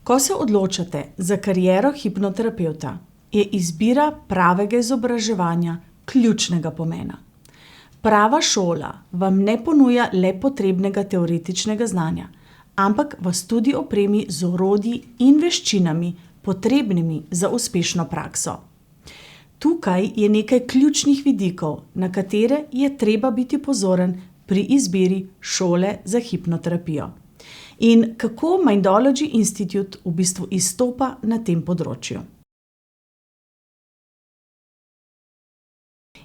Ko se odločate za kariero hipnoterapevta, je izbira pravega izobraževanja ključnega pomena. Prava šola vam ne ponuja le potrebnega teoretičnega znanja, ampak vas tudi opremi z orodji in veščinami, potrebnimi za uspešno prakso. Tukaj je nekaj ključnih vidikov, na katere je treba biti pozoren pri izbiri šole za hipnoterapijo. In kako Mindology Institute v bistvu izstopa na tem področju.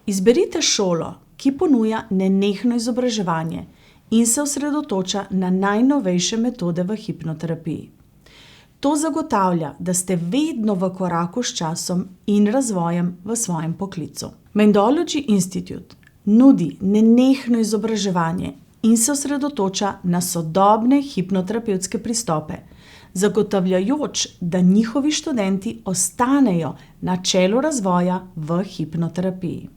Izberite šolo, ki ponuja nenehno izobraževanje in se osredotoča na najnovejše metode v hipnoterapiji. To zagotavlja, da ste vedno v koraku s časom in razvojem v svojem poklicu. Mindology Institute nudi nenehno izobraževanje in se osredotoča na sodobne hipnoterapevtske pristope, zagotavljajoč, da njihovi študenti ostanejo na čelu razvoja v hipnoterapiji.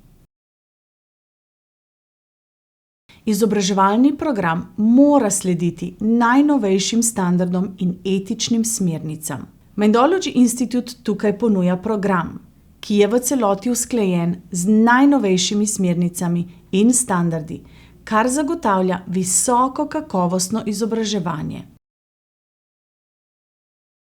Izobraževalni program mora slediti najnovejšim standardom in etičnim smernicam. Mindology Institute tukaj ponuja program, ki je v celoti usklajen z najnovejšimi smernicami in standardi, kar zagotavlja visoko kakovostno izobraževanje.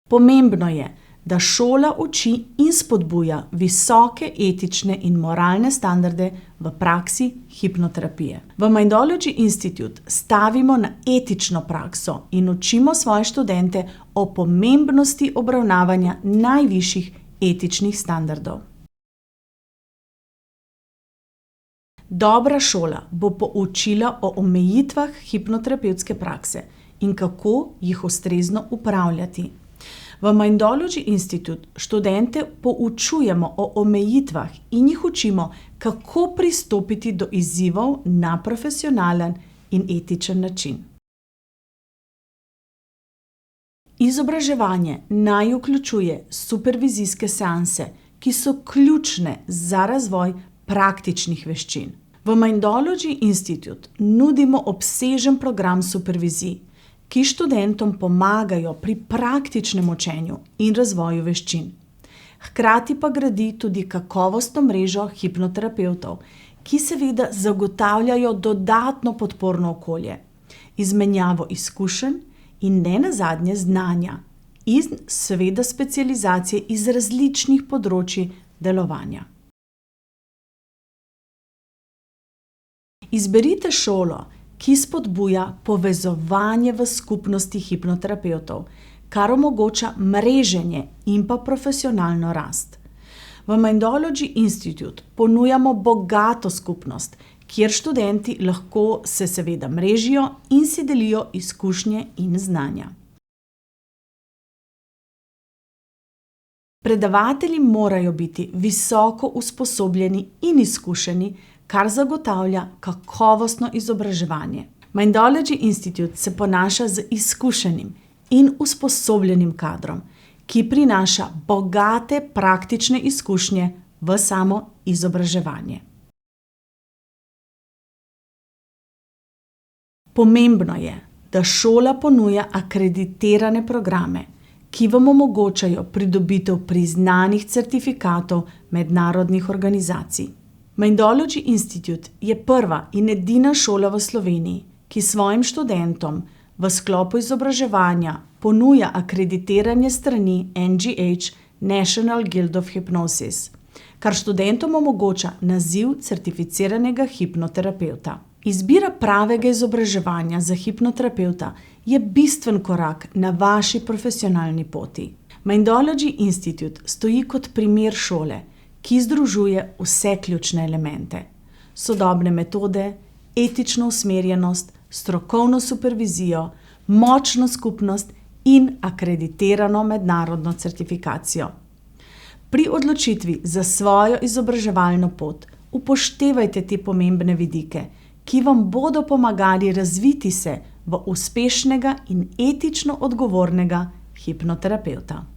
Pomembno je, da šola uči in spodbuja visoke etične in moralne standarde v praksi hipnoterapije. V Mindology Institute stavimo na etično prakso in učimo svoje študente o pomembnosti obravnavanja najvišjih etičnih standardov. Dobra šola bo poučila o omejitvah hipnoterapevtske prakse in kako jih ustrezno upravljati. V Mindology Institute študente poučujemo o omejitvah in jih učimo, kako pristopiti do izzivov na profesionalen in etičen način. Izobraževanje naj vključuje supervizijske seanse, ki so ključne za razvoj praktičnih veščin. V Mindology Institute nudimo obsežen program supervizij, ki študentom pomagajo pri praktičnem učenju in razvoju veščin. Hkrati pa gradi tudi kakovostno mrežo hipnoterapevtov, ki seveda zagotavljajo dodatno podporno okolje, izmenjavo izkušenj in nenazadnje znanja in seveda specializacije iz različnih področij delovanja. Izberite šolo, ki spodbuja povezovanje v skupnosti hipnoterapevtov, kar omogoča mreženje in pa profesionalno rast. V Mindology Institute ponujamo bogato skupnost, kjer študenti lahko se seveda mrežijo in si delijo izkušnje in znanja. Predavatelji morajo biti visoko usposobljeni in izkušeni, kar zagotavlja kakovostno izobraževanje. Mindology Institute se ponaša z izkušenim in usposobljenim kadrom, ki prinaša bogate praktične izkušnje v samo izobraževanje. Pomembno je, da šola ponuja akreditirane programe, ki vam omogočajo pridobitev priznanih certifikatov mednarodnih organizacij. Mindology Institute je prva in edina šola v Sloveniji, ki svojim študentom v sklopu izobraževanja ponuja akreditiranje strani NGH National Guild of Hypnosis, kar študentom omogoča naziv certificiranega hipnoterapevta. Izbira pravega izobraževanja za hipnoterapevta je bistven korak na vaši profesionalni poti. Mindology Institute stoji kot primer šole, ki združuje vse ključne elemente: sodobne metode, etično usmerjenost, strokovno supervizijo, močno skupnost in akreditirano mednarodno certifikacijo. Pri odločitvi za svojo izobraževalno pot upoštevajte te pomembne vidike, ki vam bodo pomagali razviti se v uspešnega in etično odgovornega hipnoterapevta.